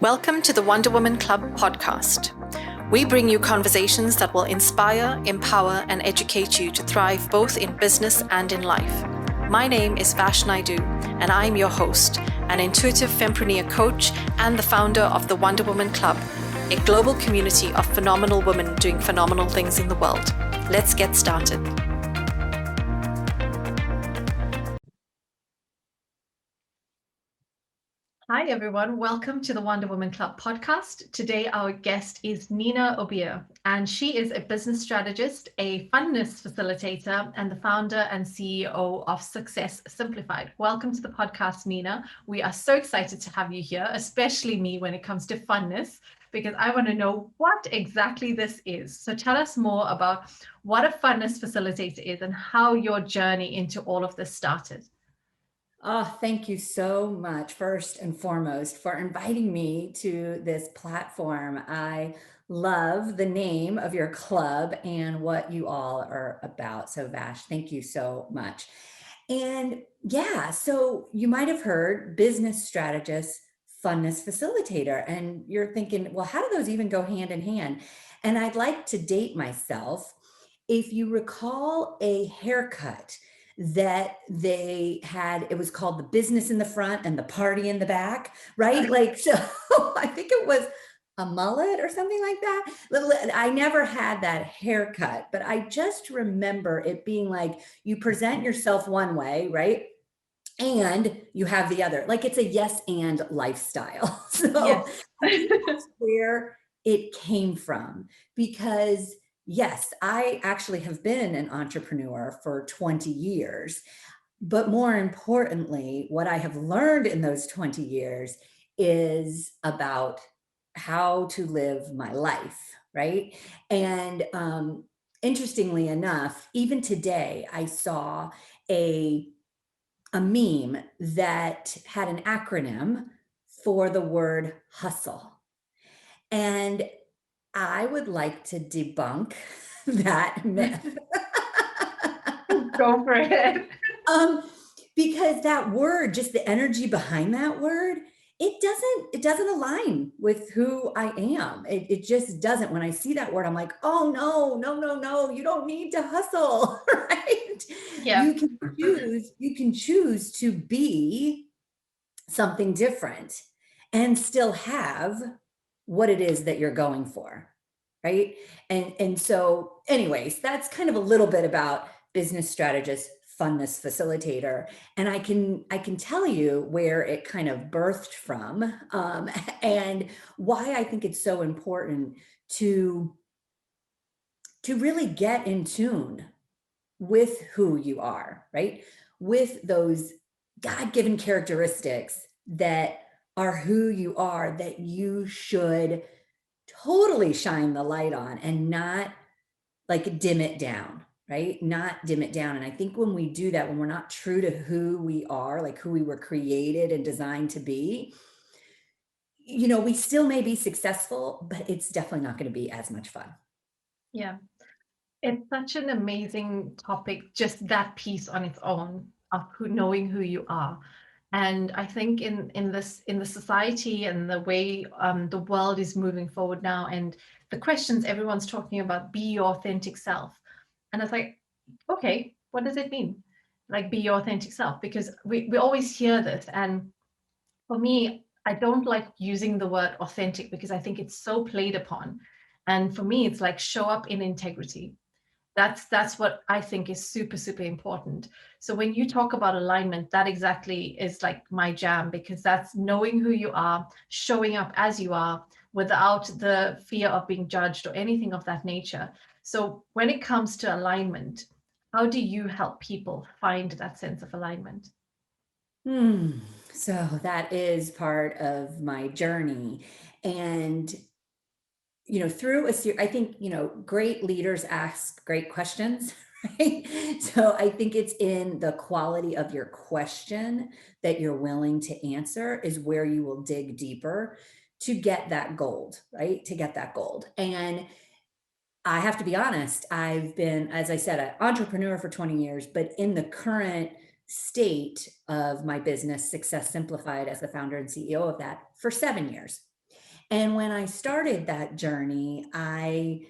Welcome to the Wonder Woman Club podcast. We bring you conversations that will inspire, empower, and educate you to thrive both in business and in life. My name is Vash Naidu, and I'm your host, an intuitive fempreneur coach and the founder of the Wonder Woman Club, a global community of phenomenal women doing phenomenal things in the world. Let's get started. Hi, everyone. Welcome to the Wonder Woman Club podcast. Today, our guest is Nina Obier, and she is a business strategist, a Fundness facilitator, and the founder and CEO of Simplified. Welcome to the podcast, Nina. We are so excited to have you here, especially me when it comes to Fundness, because I want to know what exactly this is. So tell us more about what a Fundness facilitator is and how your journey into all of this started. Oh, thank you so much, first and foremost, for inviting me to this platform. I love the name of your club and what you all are about. So, Vash, thank you so much. And yeah, so you might have heard business strategist, Fundness facilitator, and you're thinking, well, how do those even go hand in hand? And I'd like to date myself. If you recall a haircut that they had, it was called the business in the front and the party in the back, right? Like, so I think it was a mullet or something like that. I never had that haircut, but I just remember it being like you present yourself one way, right? And you have the other, like it's a yes and lifestyle. So Yes. I think that's where it came from, because yes, I actually have been an entrepreneur for 20 years. But more importantly, what I have learned in those 20 years is about how to live my life, right? And interestingly enough, even today, I saw a meme that had an acronym for the word hustle. And I would like to debunk that myth. Go for it. Because that word, just the energy behind that word, it doesn't align with who I am. It just doesn't. When I see that word, I'm like, oh no, you don't need to hustle, right? Yeah. You can choose to be something different and still have what it is that you're going for, right? And so anyways, that's kind of a little bit about business strategist, Fundness facilitator, and I can tell you where it kind of birthed from, and why I think it's so important to really get in tune with who you are, right? With those God-given characteristics that are who you are, that you should totally shine the light on and not like dim it down, right? Not dim it down. And I think when we do that, when we're not true to who we are, like who we were created and designed to be, we still may be successful, but it's definitely not going to be as much fun. Yeah. It's such an amazing topic, just that piece on its own of knowing who you are. And I think in the society and the way the world is moving forward now, and the questions everyone's talking about, be your authentic self. And it's like, okay, what does it mean? Like, be your authentic self? Because we always hear this. And for me, I don't like using the word authentic because I think it's so played upon. And for me, it's like show up in integrity. That's what I think is super important. So when you talk about alignment, that exactly is like my jam, because that's knowing who you are, showing up as you are without the fear of being judged or anything of that nature. So when it comes to alignment, how do you help people find that sense of alignment? So that is part of my journey. And through a series, I think, great leaders ask great questions, right? So I think it's in the quality of your question that you're willing to answer is where you will dig deeper to get that gold, right? To get that gold. And I have to be honest, I've been, as I said, an entrepreneur for 20 years, but in the current state of my business, Success Simplified, as the founder and CEO of that, for 7 years. And when I started that journey, I,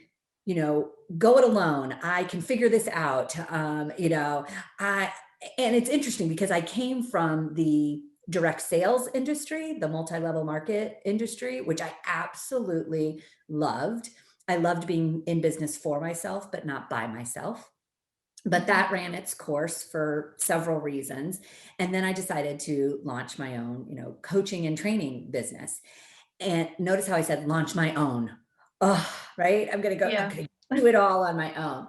go it alone. I can figure this out. I, and it's interesting because I came from the direct sales industry, the multi-level market industry, which I absolutely loved. I loved being in business for myself, but not by myself. But Mhm. that ran its course for several reasons. And then I decided to launch my own, coaching and training business. And notice how I said launch my own. Oh, right. I'm Yeah. gonna do it all on my own.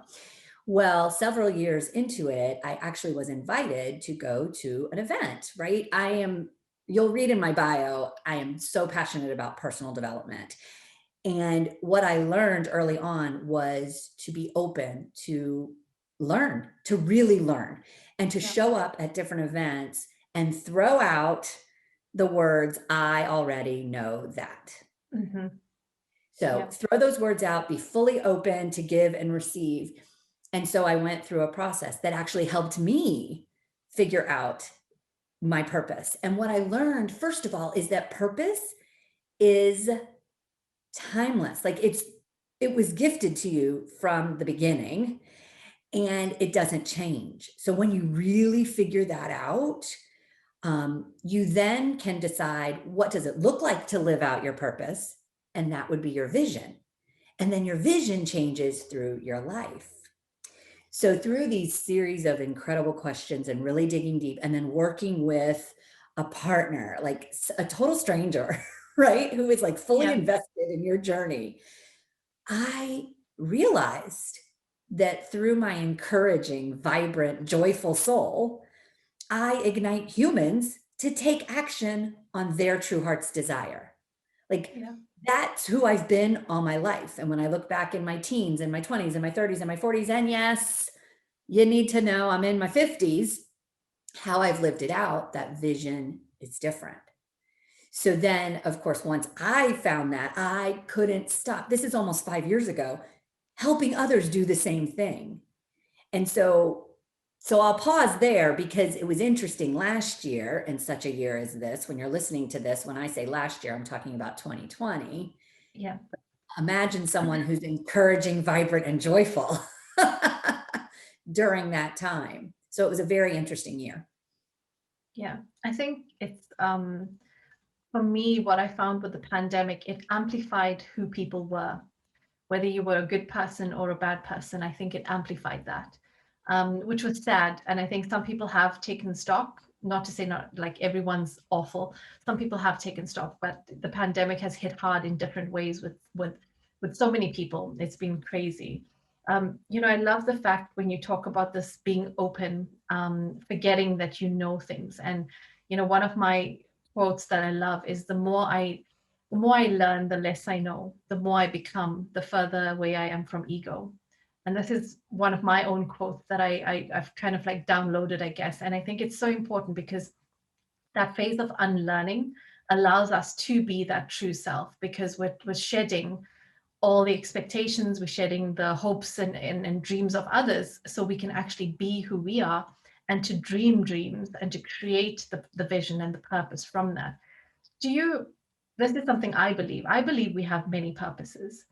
Well, several years into it, I actually was invited to go to an event, right? You'll read in my bio, I am so passionate about personal development. And what I learned early on was to be open to learn, to really learn, and to Yeah. show up at different events and throw out the words, I already know that. Hmm. So Yeah. throw those words out, be fully open to give and receive. And so I went through a process that actually helped me figure out my purpose. And what I learned, first of all, is that purpose is timeless. Like it was gifted to you from the beginning and it doesn't change. So when you really figure that out, you then can decide what does it look like to live out your purpose, and that would be your vision. And then your vision changes through your life. So through these series of incredible questions and really digging deep, and then working with a partner, like a total stranger, right, who is like fully Yeah. invested in your journey, I realized that through my encouraging, vibrant, joyful soul, I ignite humans to take action on their true heart's desire. Like Yeah. that's who I've been all my life. And when I look back in my teens and my 20s and my 30s and my 40s, and yes, you need to know I'm in my 50s, how I've lived it out, that vision is different. So then, of course, once I found that, I couldn't stop. This is almost 5 years ago, helping others do the same thing. And so I'll pause there because it was interesting last year, in such a year as this, when you're listening to this, when I say last year, I'm talking about 2020. Yeah. Imagine someone who's encouraging, vibrant, and joyful during that time. So it was a very interesting year. Yeah. I think it's for me, what I found with the pandemic, it amplified who people were. Whether you were a good person or a bad person, I think it amplified that, which was sad. And I think some people have taken stock, not to say not like everyone's awful. Some people have taken stock, but the pandemic has hit hard in different ways with so many people. It's been crazy. I love the fact when you talk about this being open, forgetting that you know things. And, one of my quotes that I love is the more I learn, the less I know, the more I become, the further away I am from ego. And this is one of my own quotes that I've kind of like downloaded, I guess. And I think it's so important because that phase of unlearning allows us to be that true self because we're shedding all the expectations, we're shedding the hopes and dreams of others so we can actually be who we are and to dream dreams and to create the vision and the purpose from that. Do you, this is something I believe we have many purposes.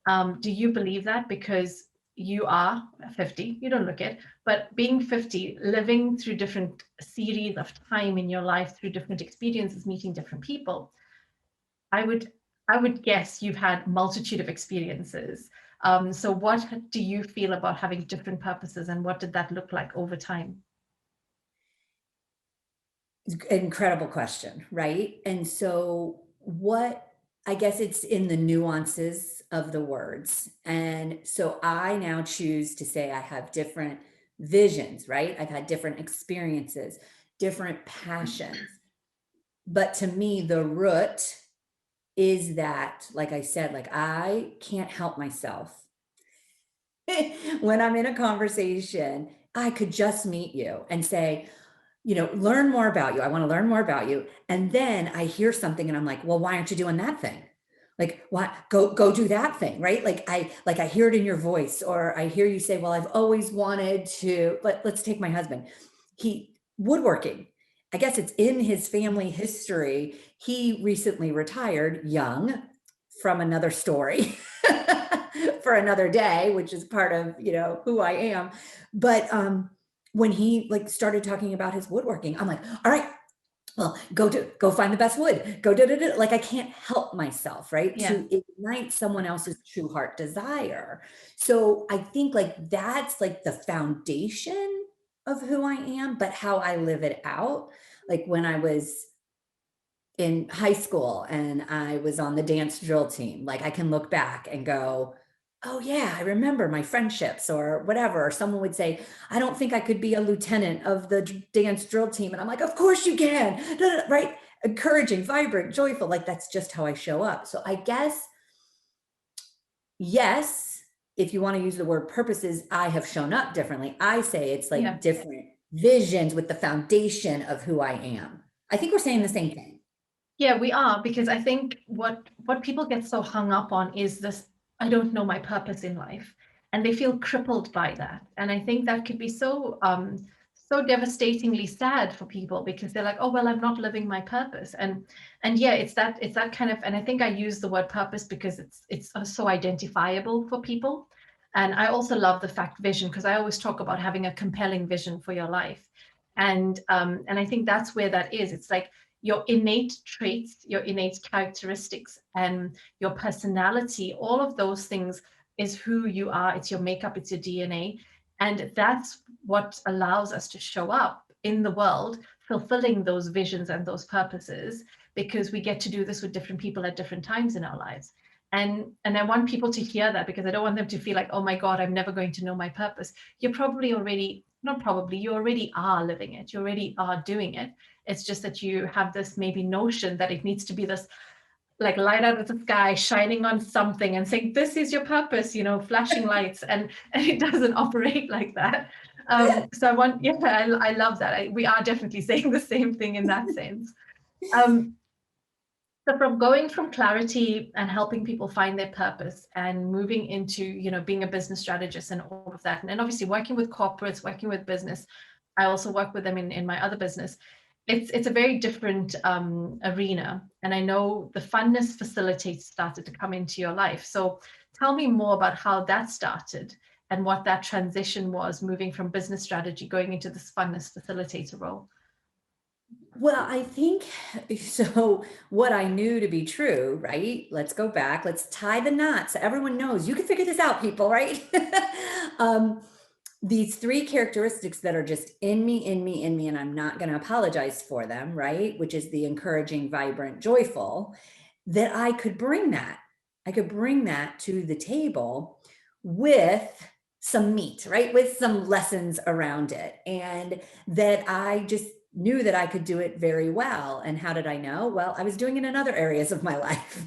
Do you believe that? Because you are 50, you don't look it, but being 50, living through different series of time in your life, through different experiences, meeting different people, I would I would guess you've had multitude of experiences. So what do you feel about having different purposes and what did that look like over time? Incredible question, right? And so, what I guess it's in the nuances of the words. And so, I now choose to say I have different visions, right? I've had different experiences, different passions. But to me, the root is that, like I said, like I can't help myself. When I'm in a conversation, I could just meet you and say, learn more about you. I want to learn more about you. And then I hear something and I'm like, well, why aren't you doing that thing? Like, why go do that thing, right? Like I hear it in your voice, or I hear you say, well, I've always wanted to, let's take my husband. He woodworking. I guess it's in his family history. He recently retired young from another story for another day, which is part of, you know, who I am. But when he like started talking about his woodworking, I'm like, all right, well, go find the best wood, go like I can't help myself, right, Yeah. to ignite someone else's true heart desire. So I think like that's like the foundation of who I am, but how I live it out, like when I was in high school and I was on the dance drill team, like I can look back and go, oh yeah, I remember my friendships or whatever. Or someone would say, I don't think I could be a lieutenant of the dance drill team. And I'm like, of course you can, right? Encouraging, vibrant, joyful. Like that's just how I show up. So I guess, yes, if you want to use the word purposes, I have shown up differently. I say it's Yeah. like different visions with the foundation of who I am. I think we're saying the same thing. Yeah, we are, because I think what people get so hung up on is this, I don't know my purpose in life, and they feel crippled by that. And I think that could be so so devastatingly sad for people, because they're like, oh well, I'm not living my purpose. And yeah, it's that kind of, and I think I use the word purpose because it's so identifiable for people. And I also love the fact vision, because I always talk about having a compelling vision for your life. And I think that's where that is. It's like your innate traits, your innate characteristics, and your personality, all of those things is who you are. It's your makeup, it's your DNA. And that's what allows us to show up in the world, fulfilling those visions and those purposes, because we get to do this with different people at different times in our lives. And I want people to hear that, because I don't want them to feel like, oh my God, I'm never going to know my purpose. You're probably already, not probably, you already are living it. You already are doing it. It's just that you have this maybe notion that it needs to be this like light out of the sky, shining on something and saying, this is your purpose, you know, flashing lights. And it doesn't operate like that. So I want, yeah, I love that. We are definitely saying the same thing in that sense. Um, so from going from clarity and helping people find their purpose and moving into, you know, being a business strategist and all of that, and then obviously working with corporates, working with business, I also work with them in my other business. It's a very different arena. And I know the Fundness Facilitator started to come into your life. So tell me more about how that started and what that transition was, moving from business strategy, going into this Fundness Facilitator role. Well, I think so. What I knew to be true, right? Let's go back. Let's tie the knot so everyone knows you can figure this out, people, right? um, these three characteristics that are just in me, in me, in me, and I'm not going to apologize for them, right? Which is the encouraging, vibrant, joyful, that I could bring that. I could bring that to the table with some meat, right? With some lessons around it. And that I just knew that I could do it very well. And how did I know? Well, I was doing it in other areas of my life.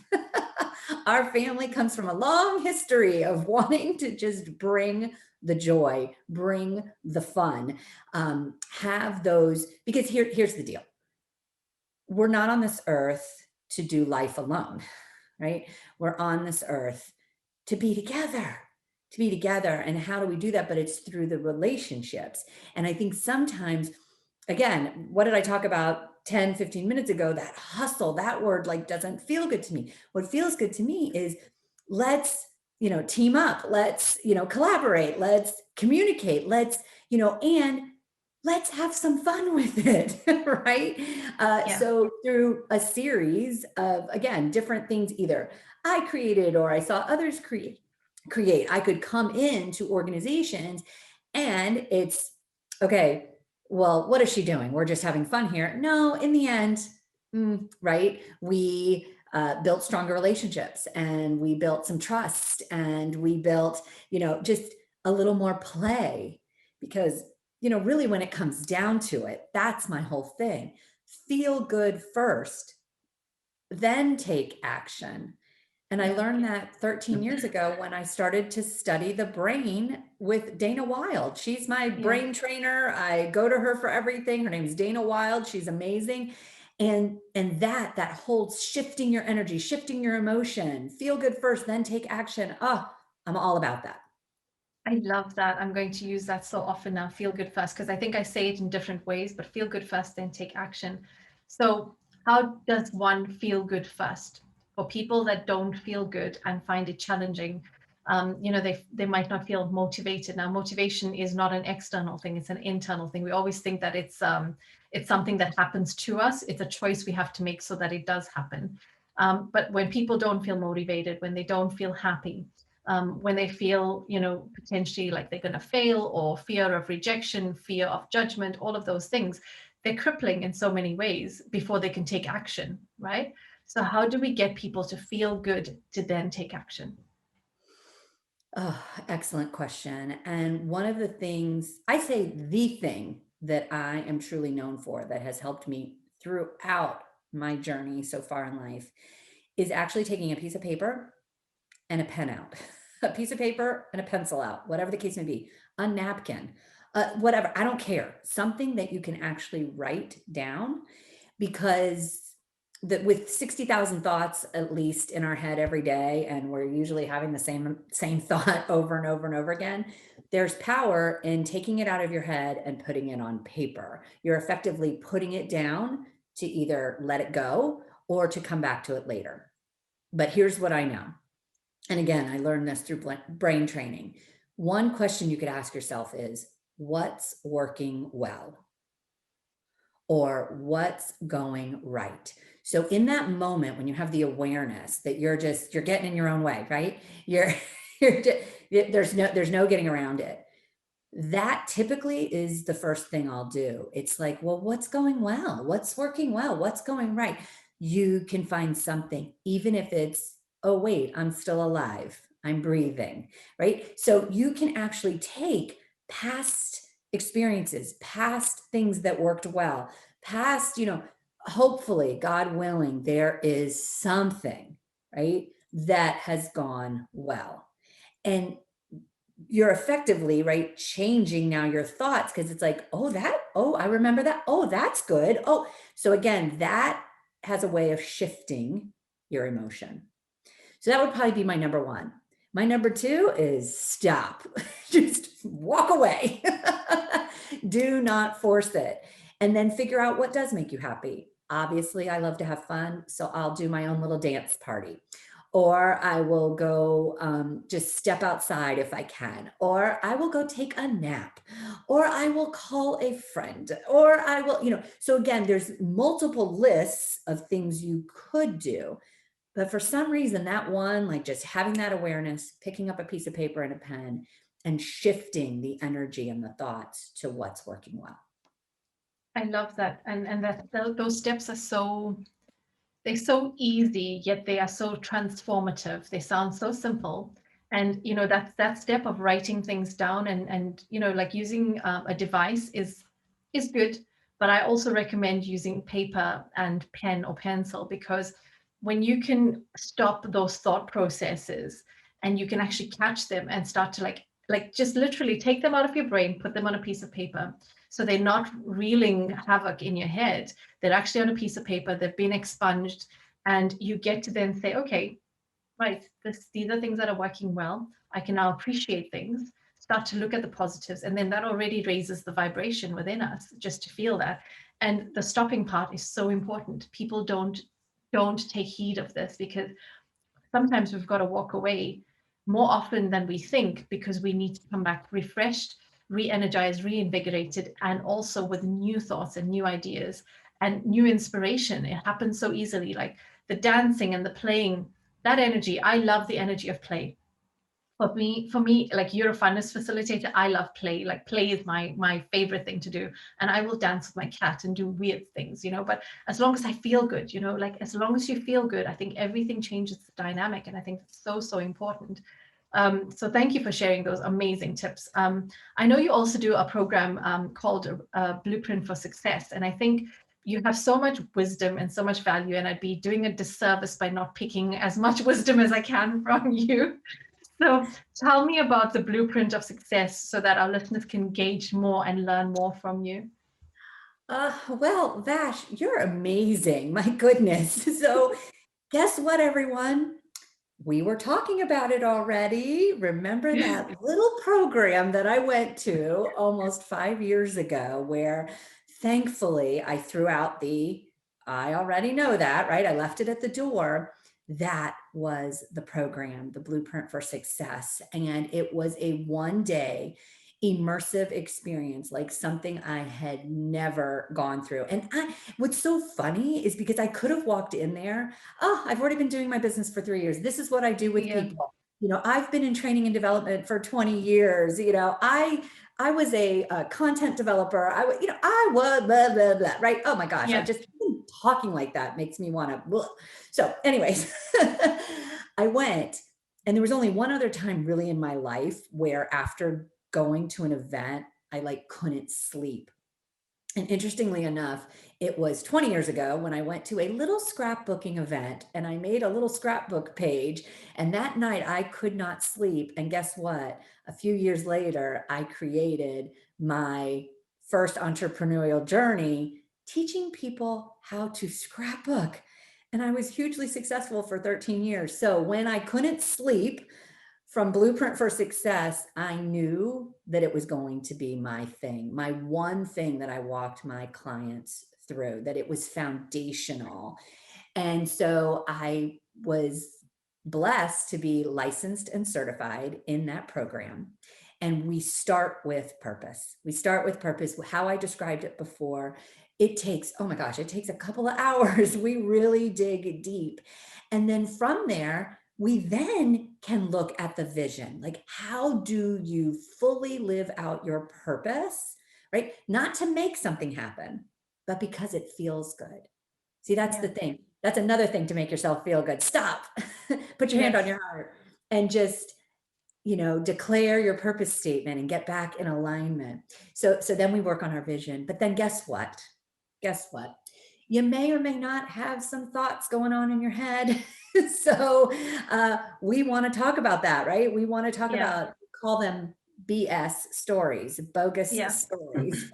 Our family comes from a long history of wanting to just bring the joy, bring the fun, have those, because here's the deal. We're not on this earth to do life alone, right? We're on this earth to be together, to be together. And how do we do that? But it's through the relationships. And I think sometimes, again, what did I talk about 10, 15 minutes ago? That hustle, that word like doesn't feel good to me. What feels good to me is let's, you know, team up, let's, you know, collaborate, let's communicate, let's, you know, and let's have some fun with it, right? Yeah. So through a series of, again, different things, either I created or I saw others create, I could come into organizations and it's, okay, well, what is she doing? We're just having fun here. No, in the end, right? We built stronger relationships and we built some trust and we built, you know, just a little more play, because, you know, really when it comes down to it, that's my whole thing. Feel good first, then take action. And I Yeah. learned that 13 years ago when I started to study the brain with Dana Wilde. She's my Yeah. brain trainer. I go to her for everything. Her name's Dana Wilde. She's amazing. And that holds shifting your energy, shifting your emotion, feel good first, then take action. Oh, I'm all about that. I love that. I'm going to use that so often now, feel good first, because I think I say it in different ways, but feel good first, then take action. So how does one feel good first? For people that don't feel good and find it challenging, they might not feel motivated. Now, motivation is not an external thing; it's an internal thing. We always think that it's something that happens to us. It's a choice we have to make so that it does happen. But when people don't feel motivated, when they don't feel happy, when they feel, potentially like they're going to fail, or fear of rejection, fear of judgment, all of those things, they're crippling in so many ways before they can take action, right? So how do we get people to feel good to then take action? Oh, excellent question. And one of the things, I say the thing that I am truly known for that has helped me throughout my journey so far in life is actually taking a piece of paper and a pen out, a piece of paper and a pencil out, whatever the case may be, a napkin, whatever, I don't care. Something that you can actually write down, because that with 60,000 thoughts at least in our head every day, and we're usually having the same thought over and over and over again, there's power in taking it out of your head and putting it on paper. You're effectively putting it down to either let it go or to come back to it later. But here's what I know. And again, I learned this through brain training. One question you could ask yourself is, what's working well? Or what's going right? So in that moment, when you have the awareness that you're getting in your own way, right? You're just, there's no getting around it. That typically is the first thing I'll do. It's like, well, what's going well? What's working well? What's going right? You can find something, even if it's, oh, wait, I'm still alive. I'm breathing, right? So you can actually take past experiences, past things that worked well, past, hopefully, God willing, there is something, right, that has gone well. And you're effectively, right, changing now your thoughts, because it's like, oh, I remember that. Oh, that's good. Oh, so again, that has a way of shifting your emotion. So that would probably be my number one. My number two is stop. Just walk away. Do not force it. And then figure out what does make you happy. Obviously, I love to have fun, so I'll do my own little dance party. Or I will go just step outside if I can. Or I will go take a nap. Or I will call a friend. Or I will, so again, there's multiple lists of things you could do. But for some reason, that one, like just having that awareness, picking up a piece of paper and a pen, and shifting the energy and the thoughts to what's working well. I love that. And those steps are they're so easy, yet they are so transformative. They sound so simple. And that step of writing things down, and like using a device is good, but I also recommend using paper and pen or pencil, because when you can stop those thought processes and you can actually catch them and start to like just literally take them out of your brain, put them on a piece of paper, so they're not reeling havoc in your head. They're actually on a piece of paper, they've been expunged, and you get to then say, okay, right, these are things that are working well. I can now appreciate things, start to look at the positives, and then that already raises the vibration within us just to feel that. And the stopping part is so important. People don't take heed of this, because sometimes we've got to walk away more often than we think, because we need to come back refreshed, re-energized, reinvigorated, and also with new thoughts and new ideas and new inspiration. It happens so easily, like the dancing and the playing, that energy. I love the energy of play. For me, like, you're a Fundness facilitator, I love play. Like, play is my favorite thing to do. And I will dance with my cat and do weird things, but as long as I feel good, like, as long as you feel good, I think everything changes the dynamic. And I think it's so important. So thank you for sharing those amazing tips. I know you also do a program called Blueprint for Success. And I think you have so much wisdom and so much value, and I'd be doing a disservice by not picking as much wisdom as I can from you. So tell me about the Blueprint of Success so that our listeners can gauge more and learn more from you. Well, Vash, you're amazing. My goodness. So guess what, everyone? We were talking about it already. Remember that little program that I went to almost 5 years ago, where thankfully I threw out I already know that, right? I left it at the door. that was the program, the Blueprint for Success. And it was a 1 day immersive experience, like something I had never gone through. And what's so funny is because I could have walked in there, oh, I've already been doing my business for 3 years. This is what I do with Yeah. people. I've been in training and development for 20 years. I was a content developer. I was blah, blah, blah, right? Oh my gosh. I Yeah. just talking like that makes me want to. So anyways, I went, and there was only one other time really in my life where after going to an event, I like couldn't sleep. And interestingly enough, it was 20 years ago when I went to a little scrapbooking event and I made a little scrapbook page. And that night I could not sleep. And guess what? A few years later, I created my first entrepreneurial journey, teaching people how to scrapbook. And I was hugely successful for 13 years. So when I couldn't sleep, from Blueprint for Success, I knew that it was going to be my thing, my one thing that I walked my clients through, that it was foundational. And so I was blessed to be licensed and certified in that program. And we start with purpose. We start with purpose, how I described it before. It takes, oh my gosh, it takes a couple of hours. We really dig deep. And then from there, we then can look at the vision. Like, how do you fully live out your purpose, right? Not to make something happen, but because it feels good. See, that's the thing. That's another thing to make yourself feel good. Stop, put your hand on Yes. your heart and just, declare your purpose statement and get back in alignment. So then we work on our vision. But then guess what? Guess what? You may or may not have some thoughts going on in your head. So we want to talk about that, right? We want to talk Yeah. about, call them BS stories, bogus Yeah. stories.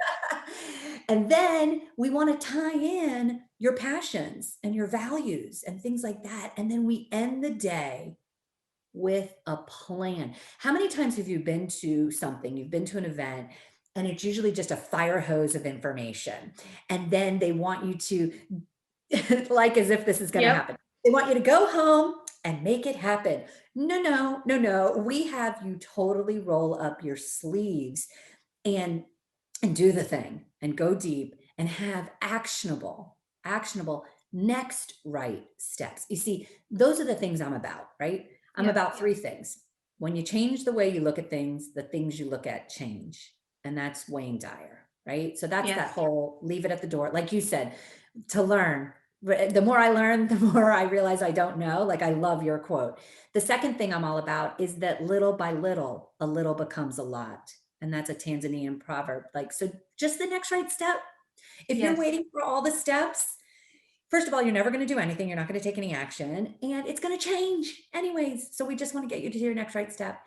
And then we want to tie in your passions and your values and things like that. And then we end the day with a plan. How many times have you been to something, you've been to an event, and it's usually just a fire hose of information? And then they want you to, like as if this is going to Yep. happen, they want you to go home and make it happen. No, no, no, no. We have you totally roll up your sleeves and do the thing and go deep and have actionable next right steps. You see, those are the things I'm about, right? I'm Yeah. about three things. When you change the way you look at things, the things you look at change. And that's Wayne Dyer, right? So that's that Yes. whole leave it at the door. Like you said, to learn. The more I learn, the more I realize I don't know. Like, I love your quote. The second thing I'm all about is that little by little, a little becomes a lot. And that's a Tanzanian proverb. Like, so just the next right step. If you're Yes. waiting for all the steps, first of all, you're never going to do anything. You're not going to take any action, and it's going to change anyways. So we just want to get you to your next right step.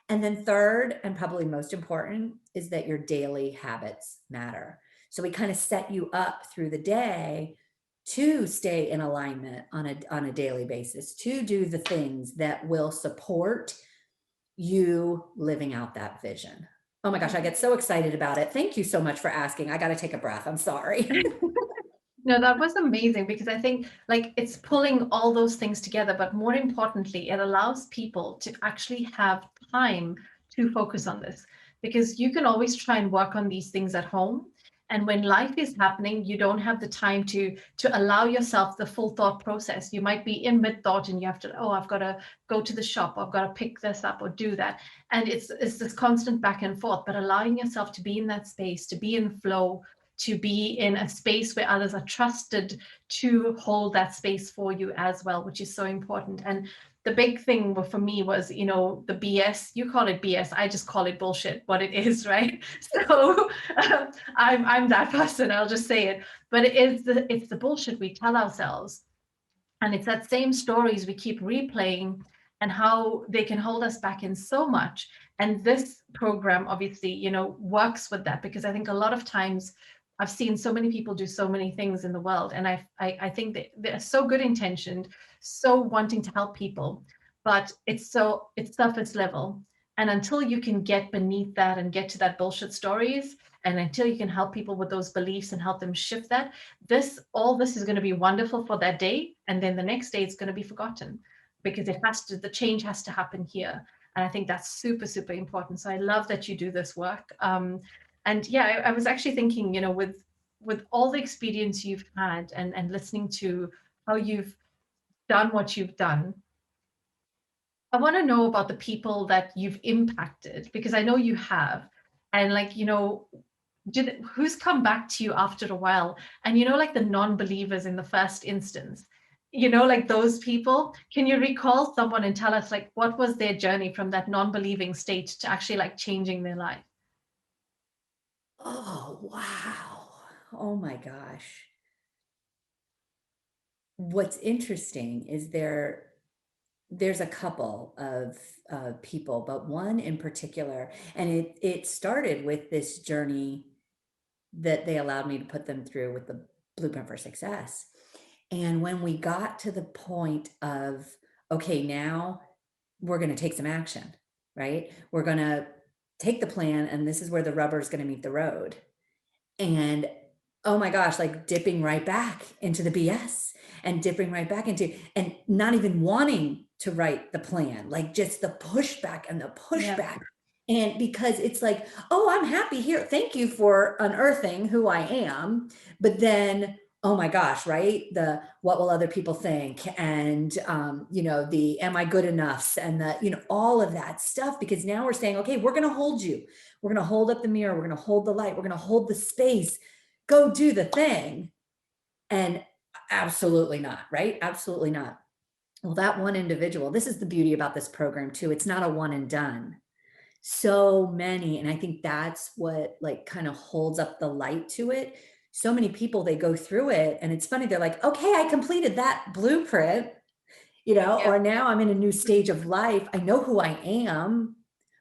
And then third, and probably most important, is that your daily habits matter. So we kind of set you up through the day to stay in alignment on a daily basis, to do the things that will support you living out that vision. Oh my gosh, I get so excited about it. Thank you so much for asking. I got to take a breath. I'm sorry. No, that was amazing because I think like it's pulling all those things together, but more importantly, it allows people to actually have time to focus on this because you can always try and work on these things at home. And when life is happening, you don't have the time to allow yourself the full thought process. You might be in mid thought and you have to, oh, I've got to go to the shop, I've got to pick this up or do that. And it's this constant back and forth, but allowing yourself to be in that space, to be in flow, to be in a space where others are trusted to hold that space for you as well, which is so important. And the big thing for me was, the BS, you call it BS, I just call it bullshit, what it is, right? So I'm that person, I'll just say it. But it's the bullshit we tell ourselves. And it's that same stories we keep replaying and how they can hold us back in so much. And this program obviously, works with that because I think a lot of times I've seen so many people do so many things in the world. And I think that they're so good intentioned, so wanting to help people, but it's surface level. And until you can get beneath that and get to that bullshit stories, and until you can help people with those beliefs and help them shift that, all this is going to be wonderful for that day. And then the next day it's going to be forgotten, because the change has to happen here. And I think that's super, super important. So I love that you do this work. And yeah, I was actually thinking, with all the experience you've had, and listening to how you've done what you've done, I want to know about the people that you've impacted, because I know you have. And like, who's come back to you after a while? And like the non-believers in the first instance, like those people, can you recall someone and tell us like what was their journey from that non-believing state to actually like changing their life? Oh, wow. Oh my gosh. What's interesting is there's a couple of people, but one in particular, and it started with this journey that they allowed me to put them through with the Blueprint for Success. And when we got to the point of, okay, now we're going to take some action, right? We're going to take the plan, and this is where the rubber is going to meet the road. And oh my gosh, like dipping right back into the BS and dipping right back into, and not even wanting to write the plan, like just the pushback and the pushback. And because it's like, oh, I'm happy here. Thank you for unearthing who I am. But then, oh my gosh, right? The what will other people think? And, the am I good enough? And all of that stuff, because now we're saying, okay, we're going to hold you. We're going to hold up the mirror. We're going to hold the light. We're going to hold the space. Go do the thing. And absolutely not, right? Absolutely not. Well, that one individual, this is the beauty about this program too. It's not a one and done. So many, and I think that's what like kind of holds up the light to it. So many people, they go through it and it's funny. They're like, okay, I completed that blueprint, or now I'm in a new stage of life. I know who I am,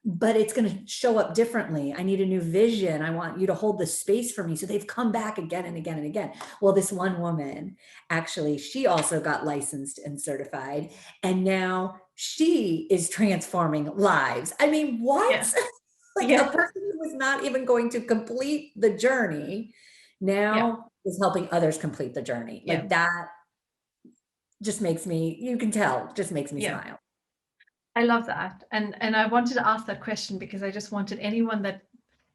but it's going to show up differently. I need a new vision. I want you to hold the space for me. So they've come back again and again and again. Well, this one woman, actually, she also got licensed and certified, and now she is transforming lives. I mean, what? Like a person who was not even going to complete the journey now is helping others complete the journey. Like that just makes me, you can tell, just makes me smile. I love that. And I wanted to ask that question because I just wanted anyone that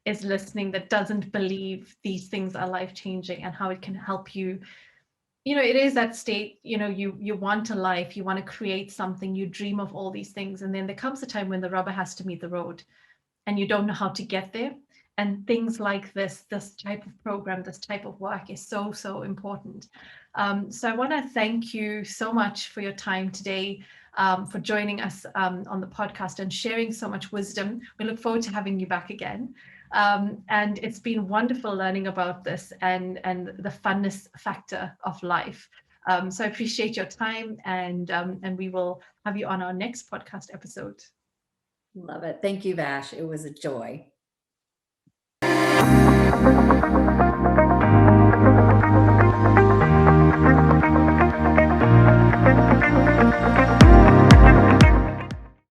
is listening that doesn't believe these things are life-changing and how it can help you. It is that state, you want a life, you want to create something, you dream of all these things. And then there comes a time when the rubber has to meet the road and you don't know how to get there. And things like this type of program, this type of work is so, so important. So I want to thank you so much for your time today, for joining us on the podcast and sharing so much wisdom. We look forward to having you back again. And it's been wonderful learning about this and the funness factor of life. So I appreciate your time, and we will have you on our next podcast episode. Love it. Thank you, Vash. It was a joy.